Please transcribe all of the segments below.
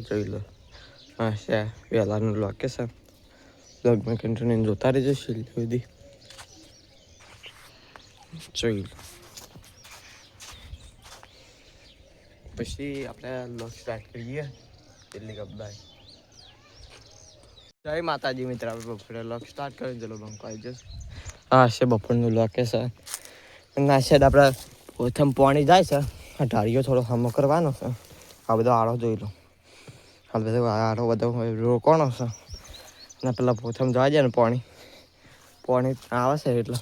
જોઈ લો. હા છે વહેલાનું લોકેશન. લગમાં કન્ટિન્યુ જોતા રહેજો છેલ્લે સુધી. જોઈ લો. પછી આપણે લોક સ્ટાર્ટ કરીએ એટલે ગબ્બાય. જય માતાજી મિત્ર, આપણે બપોરે લોક સ્ટાર્ટ કરી દેલો બંકો આવી જશે. હા છે બપોરનું લોકેશન. નાશે આપણે પ્રથમ પાણી જાય છે. આ ઢાળીઓ થોડો હમો કરવાનો છે. આ બધો આળો જોઈ લો. હાલ બધો આળો બધો રોકોણો છે. ના પેલા પ્રથમ જવા દે ને પાણી આવે છે એટલે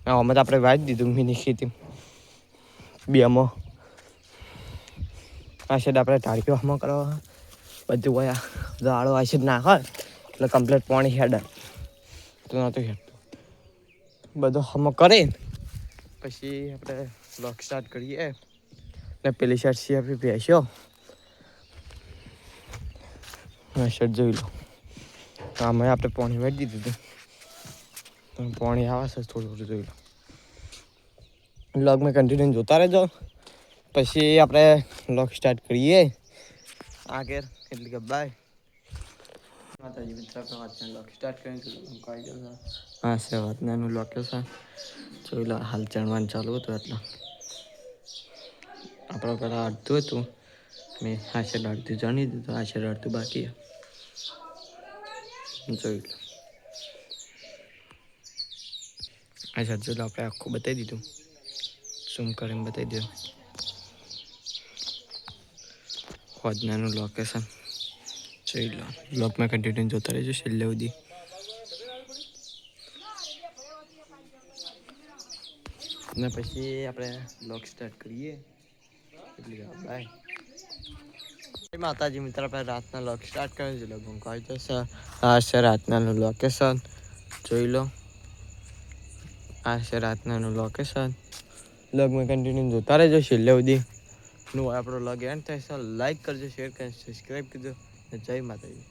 આમાં તો આપણે વાળી દીધું મિની ખેતી બેમાં. આ સાઈડ આપણે ઢાળીઓ હમો કરવા બધું હોય આળો આ સાઈડ નાખો એટલે કમ્પ્લીટ પાણી હેડે. તો નહોતું હેડતું. બધો હમો કરી પછી આપણે લોક સ્ટાર્ટ કરીએ. ને પેલી સાઈડ છે ભેંસ્યો. આ સાઈડ જોઈ લો. આમાં આપણે પાણી વાળી દીધું હતું. પાણી આવે છે થોડું થોડું જોઈ લો. વ્લોગમાં કન્ટિન્યુ જોતા રહેજો. પછી આપણે લોક સ્ટાર્ટ કરીએ આગળ એટલે કે બાય માતાજી મિત્ર આપણે લોક સ્ટાર્ટ કરી. હા છે વાતનાનું લોકેશન જોઈ લો. હાલ ચણવાનું ચાલુ હતું એટલે આપણે પેલા અડધું હતું મેં આ સાઈડ અડધું જાણી દીધું. આ સાઈડ અડધું બાકી જોઈ લો. આ સાઈડ જોઈ લો. આપણે આખું બતાવી દીધું. ઝૂમ કરીને બતાવી દો. વાતનાનું લોકેશન જોઈ લો. બ્લોગમાં કન્ટિન્યુ જોતા રહેજો છેલ્લે સુધી. ને પછી આપણે લોક સ્ટાર્ટ કરીએ એટલે બાય. માતાજી મિત્ર આપણે રાતના લોક સ્ટાર્ટ કરી દીધો. બંકો આવી જશે. આ છે રાતનાનું લોકેશન જોઈ લો. આ છે રાતનાનું લોકેશન. બ્લોગમાં કન્ટિન્યુ જોતા રહેજો છેલ્લે સુધી. નું આપણો લોગ એન્ડ થાય છે. લાઈક કરજો, શેર કરજો, સબસ્ક્રાઈબ કરજો. જય માતાજી.